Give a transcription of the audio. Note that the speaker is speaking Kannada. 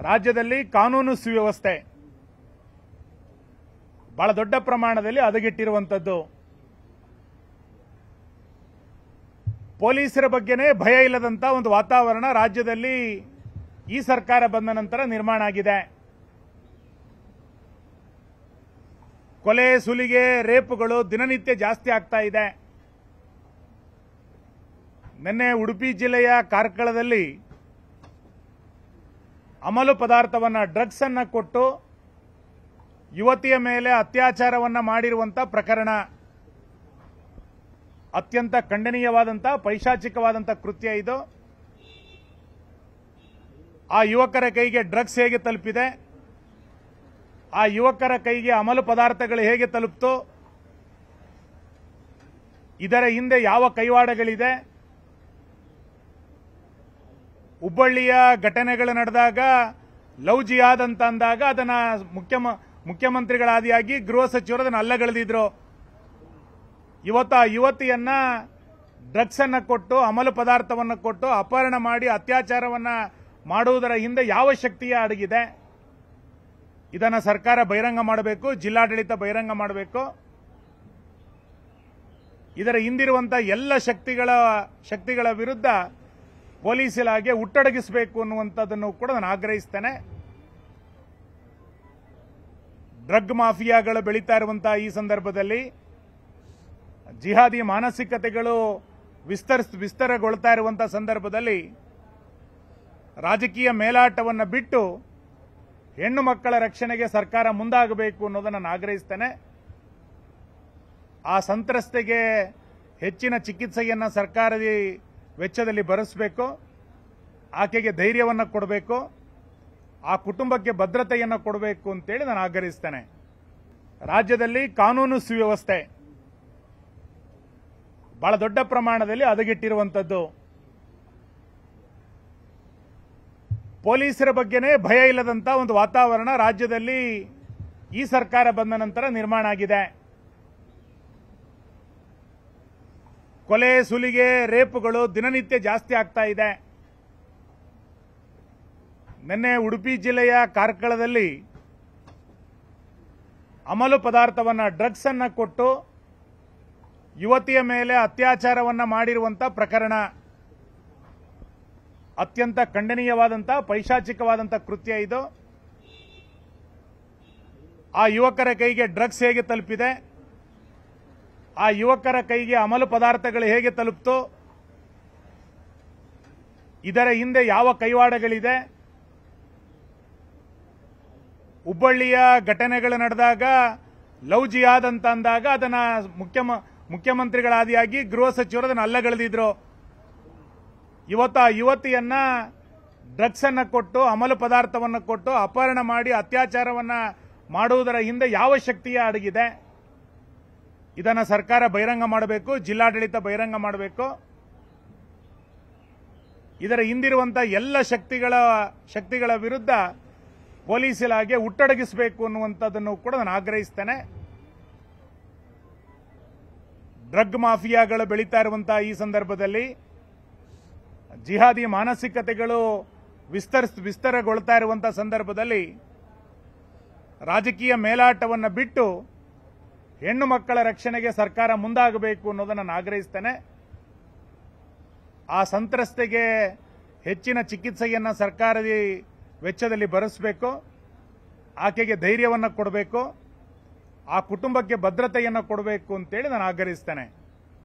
ರಾಜ್ಯದಲ್ಲಿ ಕಾನೂನು ಸುವ್ಯವಸ್ಥೆ ಬಹಳ ದೊಡ್ಡ ಪ್ರಮಾಣದಲ್ಲಿ ಹದಗೆಟ್ಟಿರುವಂತದ್ದು. ಪೊಲೀಸರ ಬಗ್ಗೆನೇ ಭಯ ಇಲ್ಲದಂತ ಒಂದು ವಾತಾವರಣ ರಾಜ್ಯದಲ್ಲಿ ಈ ಸರ್ಕಾರ ಬಂದ ನಂತರ ನಿರ್ಮಾಣ ಆಗಿದೆ. ಕೊಲೆ, ಸುಲಿಗೆ, ರೇಪುಗಳು ದಿನನಿತ್ಯ ಜಾಸ್ತಿ ಆಗ್ತಾ ಇದೆ. ನಿನ್ನೆ ಉಡುಪಿ ಜಿಲ್ಲೆಯ ಕಾರ್ಕಳದಲ್ಲಿ ಅಮಲು ಪದಾರ್ಥವನ್ನ, ಡ್ರಗ್ಸ್ ಅನ್ನ ಕೊಟ್ಟು ಯುವತಿಯ ಮೇಲೆ ಅತ್ಯಾಚಾರವನ್ನ ಮಾಡಿರುವಂತ ಪ್ರಕರಣ ಅತ್ಯಂತ ಖಂಡನೀಯವಾದಂತ ಪೈಶಾಚಿಕವಾದಂತ ಕೃತ್ಯ ಇದು. ಆ ಯುವಕರ ಕೈಗೆ ಡ್ರಗ್ಸ್ ಹೇಗೆ ತಲುಪಿದೆ, ಆ ಯುವಕರ ಕೈಗೆ ಅಮಲು ಪದಾರ್ಥಗಳು ಹೇಗೆ ತಲುಪ್ತು, ಇದರ ಹಿಂದೆ ಯಾವ ಕೈವಾಡಗಳಿದೆ, ಹುಬ್ಬಳ್ಳಿಯ ಘಟನೆಗಳು ನಡೆದಾಗ ಲವ್ ಜಿಹಾದ್ ಅಂತ ಅಂದಾಗ ಅದನ್ನ ಮುಖ್ಯಮಂತ್ರಿಗಳಾದಿಯಾಗಿ ಗೃಹ ಸಚಿವರು ಅದನ್ನು ಅಲ್ಲಗಳೆದಿದ್ರು. ಇವತ್ತು ಆ ಯುವತಿಯನ್ನ ಡ್ರಗ್ಸ್ ಅನ್ನ ಕೊಟ್ಟು, ಅಮಲು ಪದಾರ್ಥವನ್ನು ಕೊಟ್ಟು ಅಪಹರಣ ಮಾಡಿ ಅತ್ಯಾಚಾರವನ್ನ ಮಾಡುವುದರ ಹಿಂದೆ ಯಾವ ಶಕ್ತಿಯ ಅಡಗಿದೆ? ಇದನ್ನ ಸರ್ಕಾರ ಬಹಿರಂಗ ಮಾಡಬೇಕು, ಜಿಲ್ಲಾಡಳಿತ ಬಹಿರಂಗ ಮಾಡಬೇಕು. ಇದರ ಹಿಂದಿರುವಂತಹ ಎಲ್ಲ ಶಕ್ತಿಗಳ ವಿರುದ್ಧ ಪೊಲೀಸ್ ಇಲಾಖೆ ಹುಟ್ಟಡಗಿಸಬೇಕು ಅನ್ನುವಂಥದ್ದನ್ನು ಕೂಡ ನಾನು ಆಗ್ರಹಿಸ್ತೇನೆ. ಡ್ರಗ್ ಮಾಫಿಯಾಗಳು ಬೆಳೀತಾ ಇರುವಂತಹ ಈ ಸಂದರ್ಭದಲ್ಲಿ, ಜಿಹಾದಿ ಮಾನಸಿಕತೆಗಳು ವಿಸ್ತರಗೊಳ್ತಾ ಇರುವಂತಹ ಸಂದರ್ಭದಲ್ಲಿ ರಾಜಕೀಯ ಮೇಲಾಟವನ್ನು ಬಿಟ್ಟು ಹೆಣ್ಣು ಮಕ್ಕಳ ರಕ್ಷಣೆಗೆ ಸರ್ಕಾರ ಮುಂದಾಗಬೇಕು ಅನ್ನೋದನ್ನು ನಾನು ಆಗ್ರಹಿಸ್ತೇನೆ. ಆ ಸಂತ್ರಸ್ತೆಗೆ ಹೆಚ್ಚಿನ ಚಿಕಿತ್ಸೆಯನ್ನು ಸರ್ಕಾರದ ವೆಚ್ಚದಲ್ಲಿ ಭರಿಸಬೇಕು, ಆಕೆಗೆ ಧೈರ್ಯವನ್ನು ಕೊಡಬೇಕು, ಆ ಕುಟುಂಬಕ್ಕೆ ಭದ್ರತೆಯನ್ನು ಕೊಡಬೇಕು ಅಂತೇಳಿ ನಾನು ಆಗ್ರಹಿಸ್ತೇನೆ. ರಾಜ್ಯದಲ್ಲಿ ಕಾನೂನು ಸುವ್ಯವಸ್ಥೆ ಬಹಳ ದೊಡ್ಡ ಪ್ರಮಾಣದಲ್ಲಿ ಹದಗೆಟ್ಟಿರುವಂತದ್ದು. ಪೊಲೀಸರ ಬಗ್ಗೆನೇ ಭಯ ಇಲ್ಲದಂತ ಒಂದು ವಾತಾವರಣ ರಾಜ್ಯದಲ್ಲಿ ಈ ಸರ್ಕಾರ ಬಂದ ನಂತರ ನಿರ್ಮಾಣ ಆಗಿದೆ. ಕೊಲೆ, ಸುಲಿಗೆ, ರೇಪುಗಳು ದಿನನಿತ್ಯ ಜಾಸ್ತಿ ಆಗ್ತಾ ಇದೆ. ನಿನ್ನೆ ಉಡುಪಿ ಜಿಲ್ಲೆಯ ಕಾರ್ಕಳದಲ್ಲಿ ಅಮಲು ಪದಾರ್ಥವನ್ನ, ಡ್ರಗ್ಸ್ ಅನ್ನ ಕೊಟ್ಟು ಯುವತಿಯ ಮೇಲೆ ಅತ್ಯಾಚಾರವನ್ನ ಮಾಡಿರುವಂತ ಪ್ರಕರಣ ಅತ್ಯಂತ ಖಂಡನೀಯವಾದಂತ ಪೈಶಾಚಿಕವಾದಂತ ಕೃತ್ಯ ಇದು. ಆ ಯುವಕರ ಕೈಗೆ ಡ್ರಗ್ಸ್ ಹೇಗೆ ತಲುಪಿದೆ, ಆ ಯುವಕರ ಕೈಗೆ ಅಮಲು ಪದಾರ್ಥಗಳು ಹೇಗೆ ತಲುಪ್ತು, ಇದರ ಹಿಂದೆ ಯಾವ ಕೈವಾಡಗಳಿದೆ, ಹುಬ್ಬಳ್ಳಿಯ ಘಟನೆಗಳು ನಡೆದಾಗ ಲವ್ ಜಿಹಾದ್ ಅಂತ ಅಂದಾಗ ಅದನ್ನ ಮುಖ್ಯಮಂತ್ರಿಗಳಾದಿಯಾಗಿ ಗೃಹ ಸಚಿವರು ಅದನ್ನು ಅಲ್ಲಗಳೆದಿದ್ರು. ಇವತ್ತು ಆ ಯುವತಿಯನ್ನ ಡ್ರಗ್ಸ್ ಅನ್ನ ಕೊಟ್ಟು, ಅಮಲು ಪದಾರ್ಥವನ್ನು ಕೊಟ್ಟು ಅಪಹರಣ ಮಾಡಿ ಅತ್ಯಾಚಾರವನ್ನ ಮಾಡುವುದರ ಹಿಂದೆ ಯಾವ ಶಕ್ತಿಯ ಅಡಗಿದೆ? ಇದನ್ನ ಸರ್ಕಾರ ಬಹಿರಂಗ ಮಾಡಬೇಕು, ಜಿಲ್ಲಾಡಳಿತ ಬಹಿರಂಗ ಮಾಡಬೇಕು. ಇದರ ಹಿಂದಿರುವಂತಹ ಎಲ್ಲ ಶಕ್ತಿಗಳ ವಿರುದ್ಧ ಪೊಲೀಸ್ ಇಲಾಖೆ ಹುಟ್ಟಡಗಿಸಬೇಕು ಅನ್ನುವಂಥದ್ದನ್ನು ಕೂಡ ನಾನು ಆಗ್ರಹಿಸ್ತೇನೆ. ಡ್ರಗ್ ಮಾಫಿಯಾಗಳು ಬೆಳೀತಾ ಇರುವಂತಹ ಈ ಸಂದರ್ಭದಲ್ಲಿ, ಜಿಹಾದಿ ಮಾನಸಿಕತೆಗಳು ವಿಸ್ತರಗೊಳ್ತಾ ಇರುವಂತಹ ಸಂದರ್ಭದಲ್ಲಿ ರಾಜಕೀಯ ಮೇಲಾಟವನ್ನು ಬಿಟ್ಟು ಹೆಣ್ಣು ಮಕ್ಕಳ ರಕ್ಷಣೆಗೆ ಸರ್ಕಾರ ಮುಂದಾಗಬೇಕು ಅನ್ನೋದನ್ನು ನಾನು ಆಗ್ರಹಿಸ್ತೇನೆ. ಆ ಸಂತ್ರಸ್ತೆಗೆ ಹೆಚ್ಚಿನ ಚಿಕಿತ್ಸೆಯನ್ನು ಸರ್ಕಾರದ ವೆಚ್ಚದಲ್ಲಿ ಭರಿಸಬೇಕು, ಆಕೆಗೆ ಧೈರ್ಯವನ್ನು ಕೊಡಬೇಕು, ಆ ಕುಟುಂಬಕ್ಕೆ ಭದ್ರತೆಯನ್ನು ಕೊಡಬೇಕು ಅಂತೇಳಿ ನಾನು ಆಗ್ರಹಿಸ್ತೇನೆ.